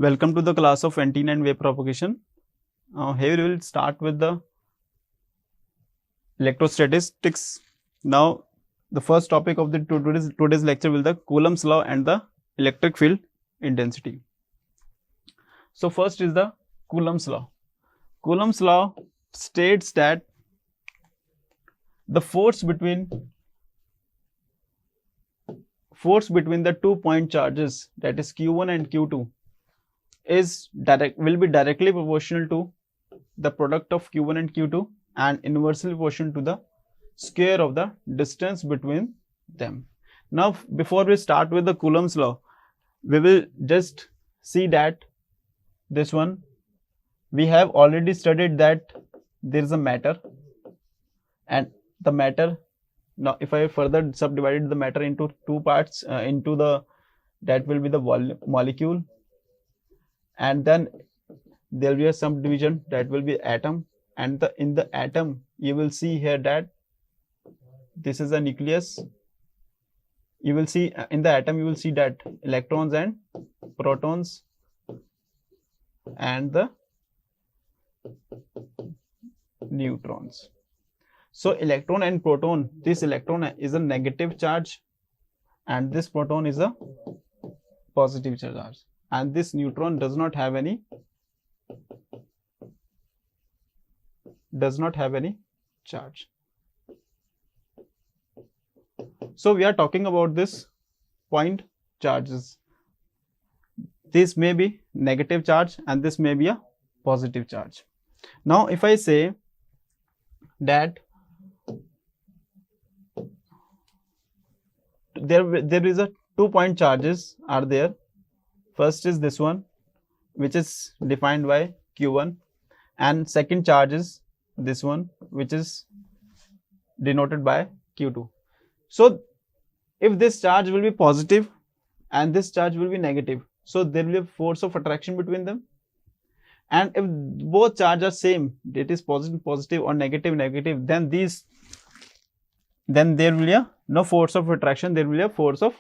Welcome to the class of antenna and wave propagation. Here we will start with the electrostatistics. Now, the first topic of the today's lecture will the Coulomb's law and the electric field intensity. So, first is the Coulomb's law. Coulomb's law states that the force between the 2 point charges, that is Q1 and Q2, will be directly proportional to the product of Q1 and Q2 and inversely proportional to the square of the distance between them. Now, before we start with the Coulomb's law, we will just see that this one, we have already studied that there is a matter, and the matter, now if I further subdivided the matter into two parts, that will be the molecule, and then there will be a subdivision, that will be atom, and in the atom you will see here that this is a nucleus. You will see in the atom, you will see that electrons and protons and the neutrons. So electron and proton, this electron is a negative charge and this proton is a positive charge, and this neutron does not have any charge. So we are talking about this point charges. This may be negative charge and this may be a positive charge. Now if I say that there is a 2 point charges are there. First is this one, which is defined by Q1, and second charge is this one, which is denoted by Q2. So if this charge will be positive and this charge will be negative, so there will be a force of attraction between them. And if both charges are same, it is positive or negative, then there will be no force of attraction, there will be a force of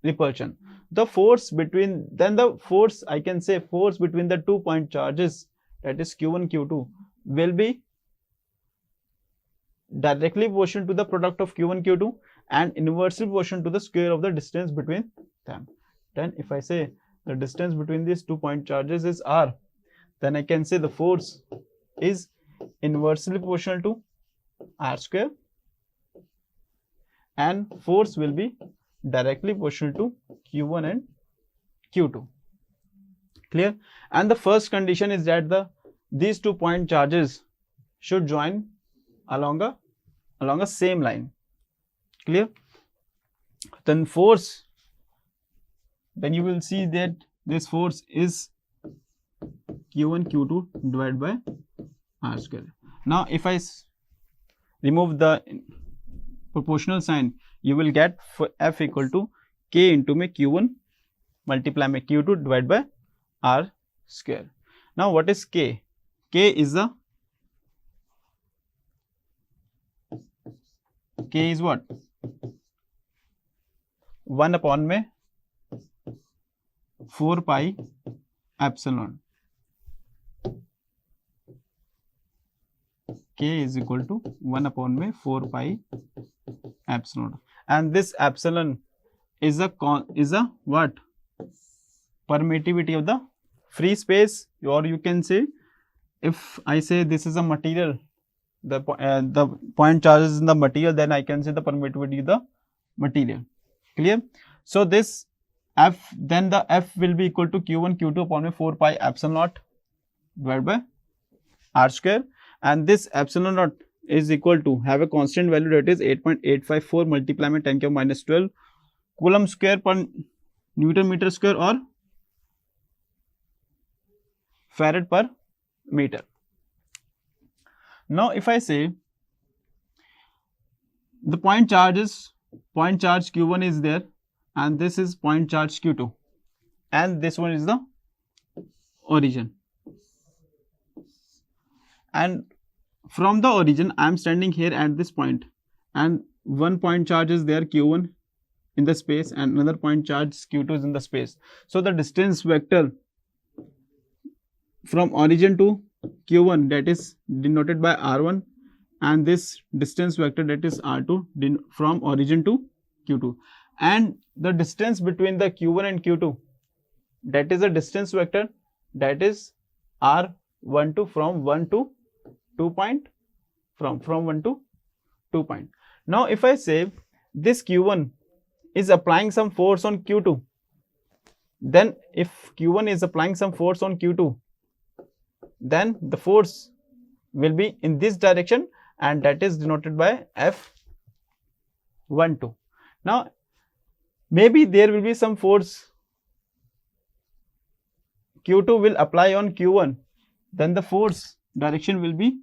repulsion. The force between, I can say force between the 2 point charges, that is Q1, Q2, will be directly proportional to the product of Q1, Q2 and inversely proportional to the square of the distance between them. Then if I say the distance between these 2 point charges is R, then I can say the force is inversely proportional to R square and force will be directly proportional to Q1 and Q2. Clear? And the first condition is that these 2 point charges should join along a same line. Clear? Then force, then you will see that this force is Q1 Q2 divided by R square. Now if I remove the proportional sign, you will get F equal to K into Q1 multiply Q2 divided by R square. Now what is K? K is what? 1 upon 4 pi epsilon. K is equal to 1 upon 4 pi epsilon, and this epsilon is a what? Permittivity of the free space, or you can say, if I say this is a material, the point charges in the material, then I can say the permittivity of the material. Clear? So this F, then the F will be equal to Q1 Q2 upon 4 pi epsilon naught divided by R square, and this epsilon naught is equal to have a constant value, that is 8.854 multiply में 10⁻⁻12 Coulomb square per Newton meter square or Farad per meter. Now if I say the point charge Q1 is there and this is point charge Q2 and this one is the origin, and from the origin I am standing here at this point and one point charge is there Q1 in the space and another point charge Q2 is in the space. So the distance vector from origin to q1, that is denoted by r1, and this distance vector, that is r2, from origin to q2, and the distance between the q1 and q2, that is a distance vector, that is r12 from 1 to 2 point, from 1 to 2 point. Now if I say this q1 is applying some force on q2, then if q1 is applying some force on q2, then the force will be in this direction, and that is denoted by F12. Now maybe there will be some force q2 will apply on q1, then the force direction will be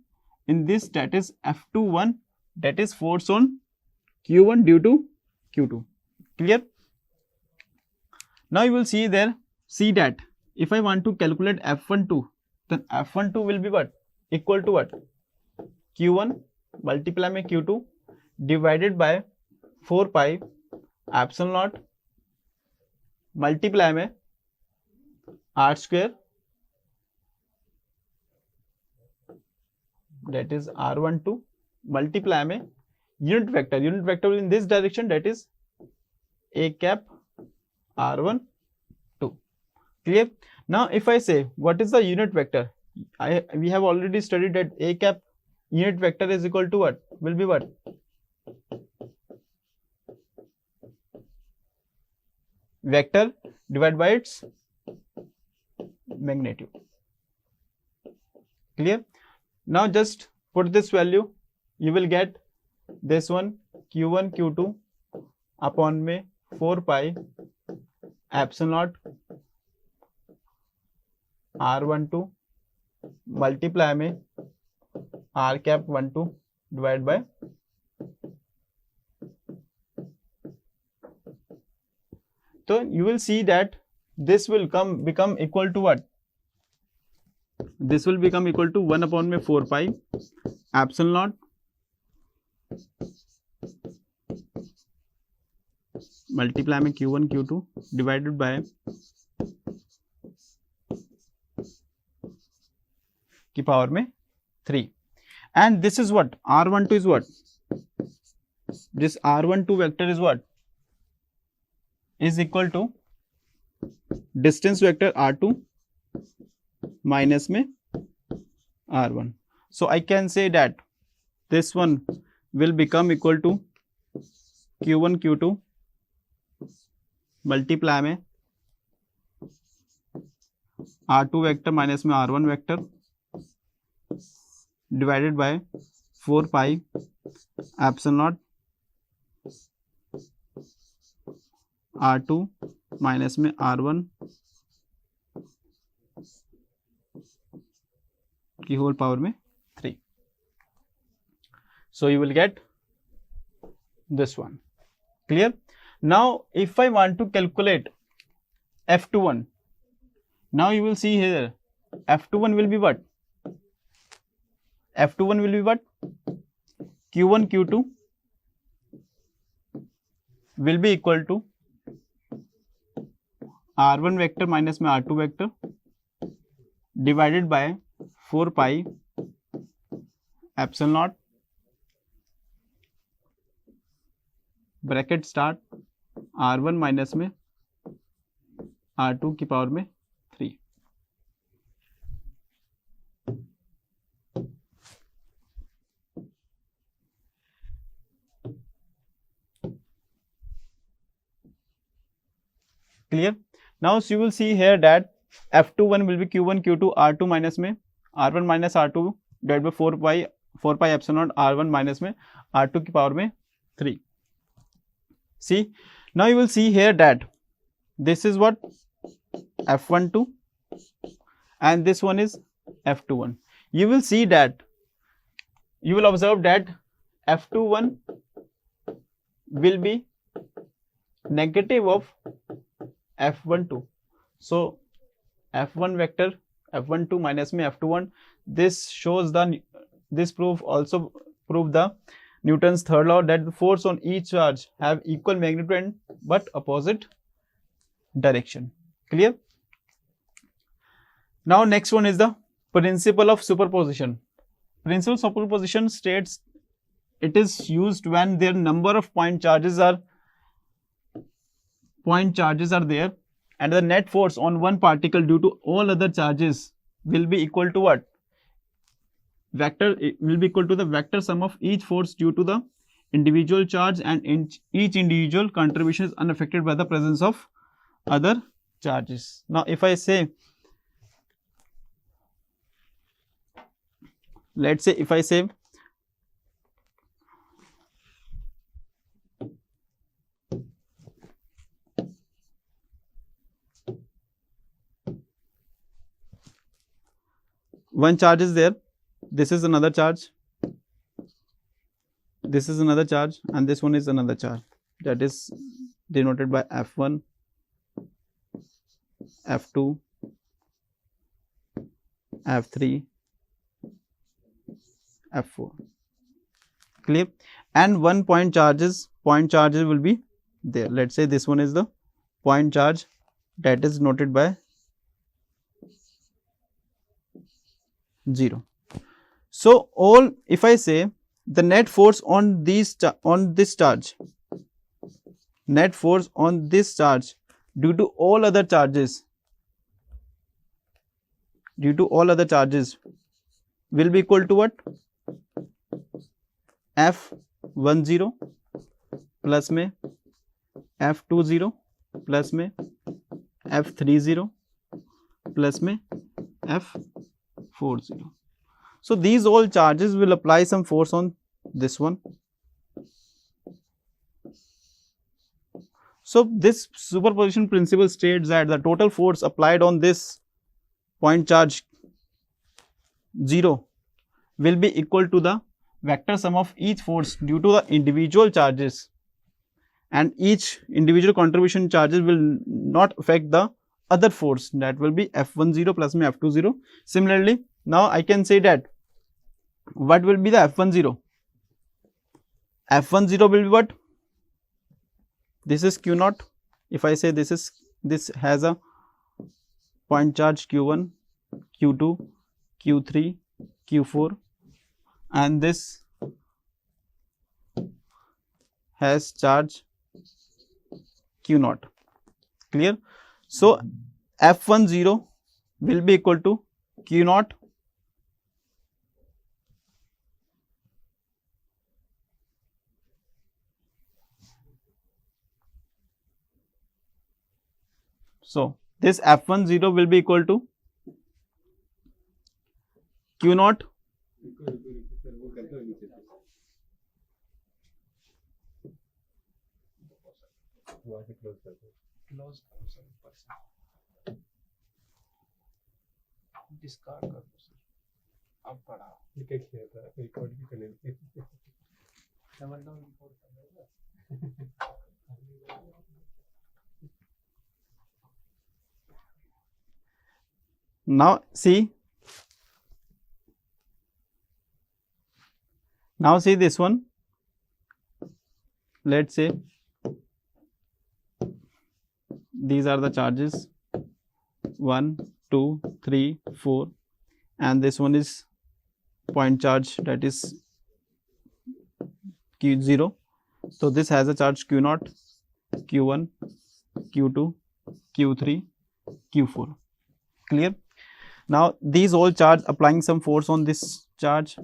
in this, that is F21, that is force on q1 due to q2. Clear? Now you will see there, see that if I want to calculate F12, then F12 will be what? Equal to what? q1 multiply में q2 divided by 4 pi epsilon naught multiply में r square, that is r12 multiply में unit vector in this direction, that is a cap r12. Clear? Now if I say what is the unit vector, we have already studied that a cap unit vector is equal to what? Will be what? Vector divided by its magnitude. Clear? Now just put this value, you will get this one q1 q2 upon में 4 pi epsilon naught r12 multiply में r cap 12 divided by, so you will see that this will become equal to what? This will become equal to 1 upon में 4 pi epsilon naught multiply में q1 q2 divided by की power में 3, and this is what? R12 is what? This R12 vector is what? Is equal to distance vector R2 minus में R1. So I can say that this one will become equal to q1 q2 multiply में R2 vector minus में R1 vector divided by 4 pi epsilon naught R2 minus में R1 की whole power में 3. So you will get this one. Clear? Now if I want to calculate F21, now you will see here F21 will be what? F21 will be what? q1 q2 will be equal to r1 vector minus में r2 vector divided by 4 pi epsilon naught bracket start r1 minus में r2 की power में 3. Clear? Now so you will see here that F21 will be q1 q2 r2 minus में r1 minus r2 divided by 4 pi epsilon naught r1 minus में r2 की power में 3. See, now you will see here that this is what? F12 and this one is F21. You will see that, you will observe that F21 will be negative of F12. So F1 vector F12 minus में F21, this shows the, this proof also prove the Newton's third law, that the force on each charge have equal magnitude but opposite direction. Clear? Now next one is the principle of superposition. Principle of superposition states it is used when their number of point charges are there, and the net force on one particle due to all other charges will be equal to what? Vector, it will be equal to the vector sum of each force due to the individual charge, and each individual contribution is unaffected by the presence of other charges. Now if I say, let's say if I say one charge is there, this is another charge, this is another charge, and this one is another charge, that is denoted by F1, F2, F3, F4. Clear? And one point charges will be there. Let's say this one is the point charge, that is noted by 0. So all, if I say the net force on this charge, net force on this charge due to all other charges, will be equal to what? F10 plus में F20 plus में F30 plus में F40. So these all charges will apply some force on this one. So this superposition principle states that the total force applied on this point charge 0 will be equal to the vector sum of each force due to the individual charges, and each individual contribution charges will not affect the other force, that will be F10 plus में F20. Similarly, now I can say that what will be the F10? F10 will be what? This is Q0. If I say this has a point charge Q1, Q2, Q3, Q4, and this has charge Q0. Clear? So F10 will be equal to Q0 so this F10 will be equal to Q0 discard कर दो sir, अब पढ़ा record भी करने double down record करना। Now see this one. Let's say these are the charges 1, 2, 3, 4, and this one is point charge, that is Q0. So this has a charge Q0, Q1, Q2, Q3, Q4. Clear? Now these all charge applying some force on this charge,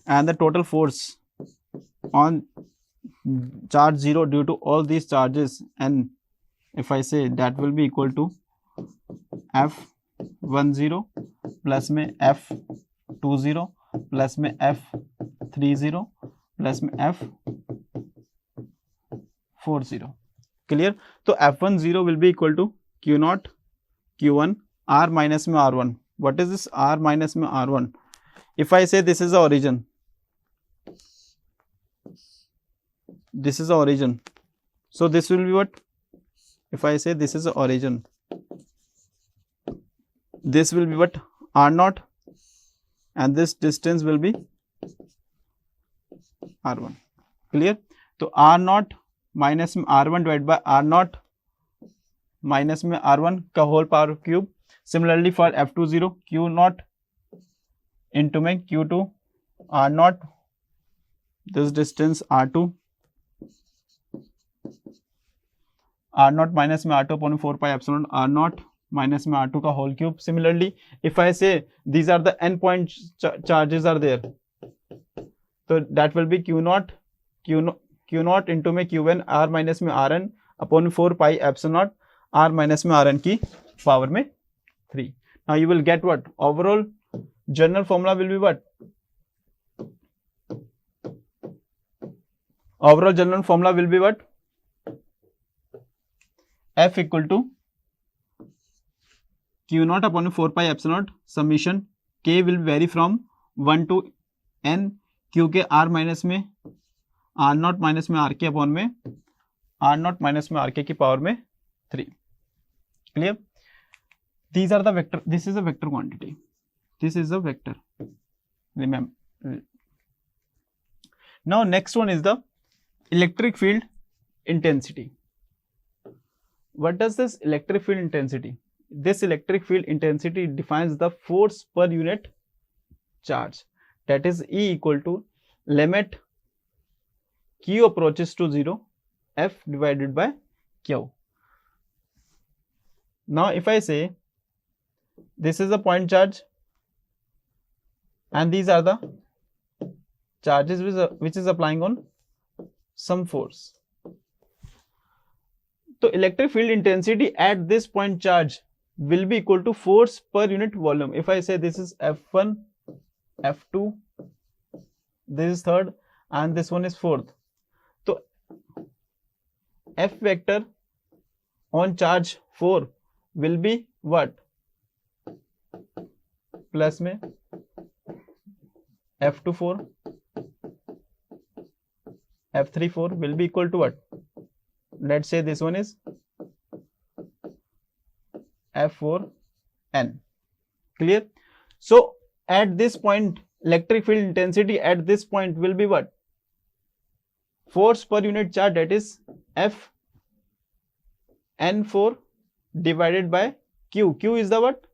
and the total force on charge 0 due to all these charges, and if I say that will be equal to F10 plus में F20 plus में F30 plus में F40. Clear? So F10 will be equal to Q0, Q1, R minus में R1. What is this R minus में R1? If I say this is the origin, this is the origin, so this will be what? If I say this is the origin, this will be what? R0, and this distance will be R1. Clear? So R0 minus में R1 divided by R0 minus में R1 का whole power cube. Similarly for F20, Q naught into में Q2 R naught, this distance R2, R naught minus में R2 upon 4 pi epsilon R naught minus में R2 का whole cube. Similarly, if I say these are the n point charges are there, so that will be Q naught into में Qn R minus में Rn upon 4 pi epsilon naught R minus में Rn की power में 3. Now you will get what? Overall general formula will be what? Overall general formula will be what? F equal to Q naught upon 4 pi epsilon naught summation K will vary from 1 to n Q के R minus में R naught minus में R K upon में R naught minus में R K की power में 3. Clear? These are the vector. This is a vector quantity. This is a vector. Remember. Now next one is the electric field intensity. What does this electric field intensity? This electric field intensity defines the force per unit charge, that is E equal to limit Q approaches to 0 F divided by Q. Now if I say this is a point charge and these are the charges which is applying on some force. So electric field intensity at this point charge will be equal to force per unit volume. If I say this is F1, F2, this is third and this one is fourth. So F vector on charge 4 will be what? Plus में F2 4, F3 4 will be equal to what? Let's say this one is F4N. Clear? So at this point electric field intensity at this point will be what? Force per unit charge, that is Fn4 divided by Q. Q is the what?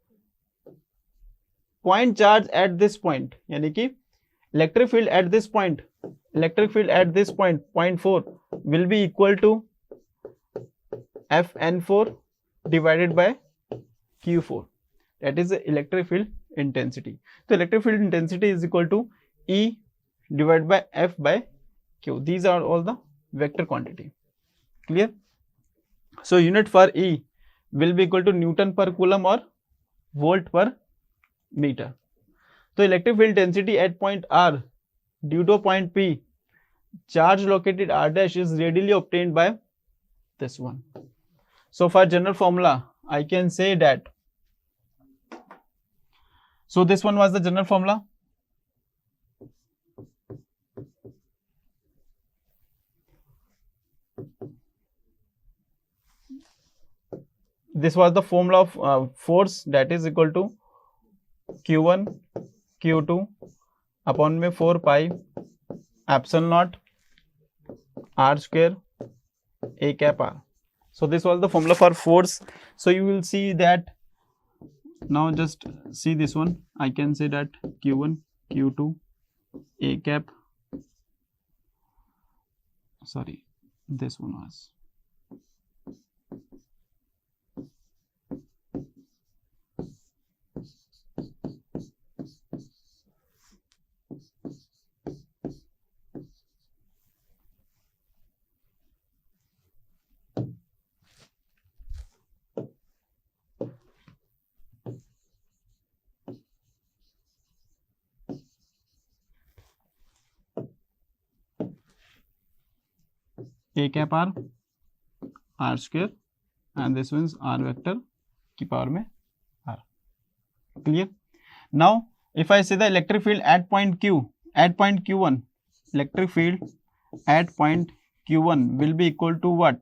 Point charge at this point. यानी कि electric field at this point, point 4 will be equal to Fn4 divided by Q4. That is the electric field intensity. So electric field intensity is equal to E divided by F by Q. These are all the vector quantity. Clear? So unit for E will be equal to Newton per coulomb or volt per meter. So electric field intensity at point R due to point P, charge located R dash is readily obtained by this one. So for general formula I can say that, so this one was the general formula. This was the formula of force, that is equal to Q1 Q2 upon में 4 pi epsilon naught R square A cap R. So this was the formula for force. So you will see that now just see this one. I can say that Q1 Q2 A cap, sorry, this one was A cap R, R square, and this one's R vector की power में R. Clear? Now if I say the electric field at point Q, at point Q1, electric field at point Q1 will be equal to what?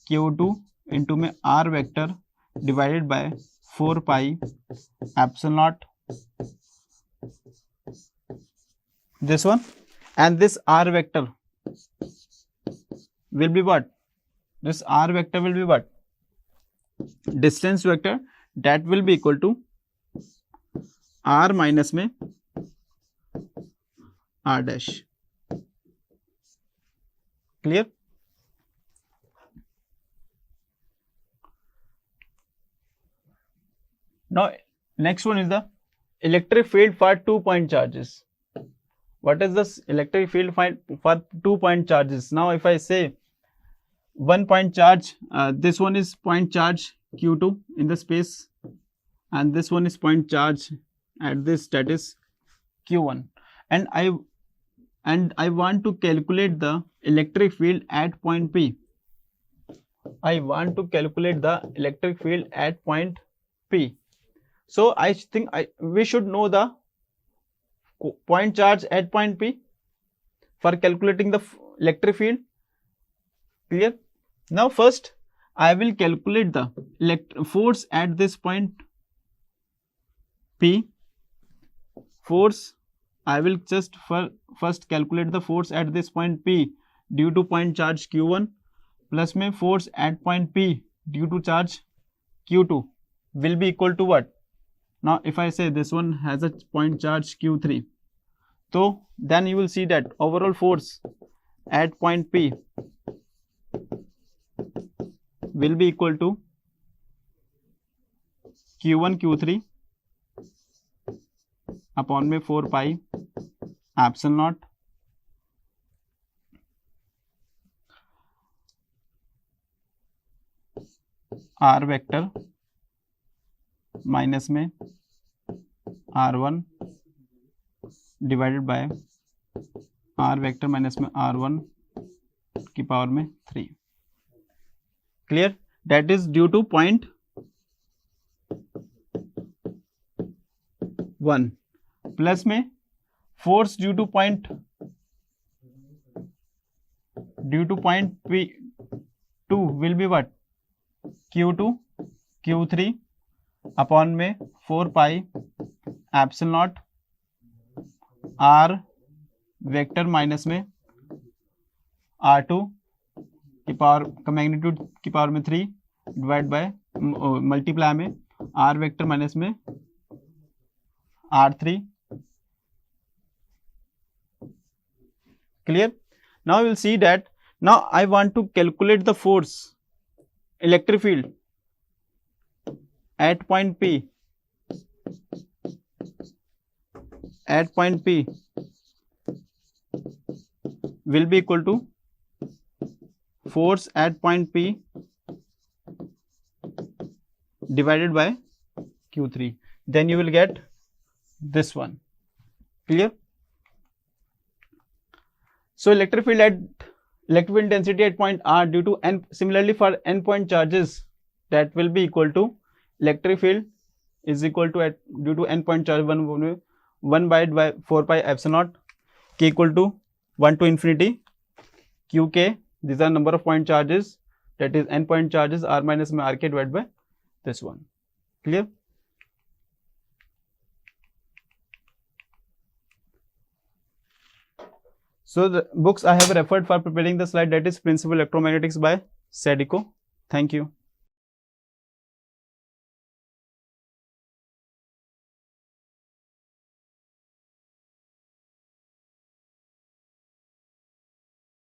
Q2 into में R vector divided by 4 pi epsilon naught this one, and this R vector will be what? This R vector will be what? Distance vector that will be equal to R minus में R dash. Clear? Now next one is the electric field for 2-point charges. What is this electric field for 2-point charges? Now if I say 1-point charge, this one is point charge Q2 in the space, and this one is point charge at this, that is Q1, and I want to calculate the electric field at point P. I want to calculate the electric field at point P. So I think we should know the point charge at point P for calculating the electric field. Clear? Now first I will calculate the force at this point P. Force, I will just first calculate the force at this point P due to point charge Q1 plus में force at point P due to charge Q2 will be equal to what? Now if I say this one has a point charge Q3, so then you will see that overall force at point P will be equal to Q1 Q3 upon में 4 pi epsilon naught R vector minus में R1 divided by R vector minus में R1 की power में 3. Clear? That is due to point 1 plus में force due to point P2 will be what? Q2 Q3 upon में 4 pi epsilon naught R vector minus में R2 की power का magnitude की power में 3 डिवाइड बाय मल्टीप्लाई में R vector minus में R3. Clear? Now you will see that now I want to calculate the force electric field at point P. At point P will be equal to force at point P divided by Q3. Then you will get this one. Clear? So electric field intensity at point R due to n, similarly for n point charges, that will be equal to electric field is equal to due to n point charge 1 by 4 pi epsilon naught k equal to 1 to infinity qk. These are number of point charges, that is n point charges, r minus में rk divided by this one. Clear? So the books I have referred for preparing the slide, that is Principal Electromagnetics by Sadico. Thank you.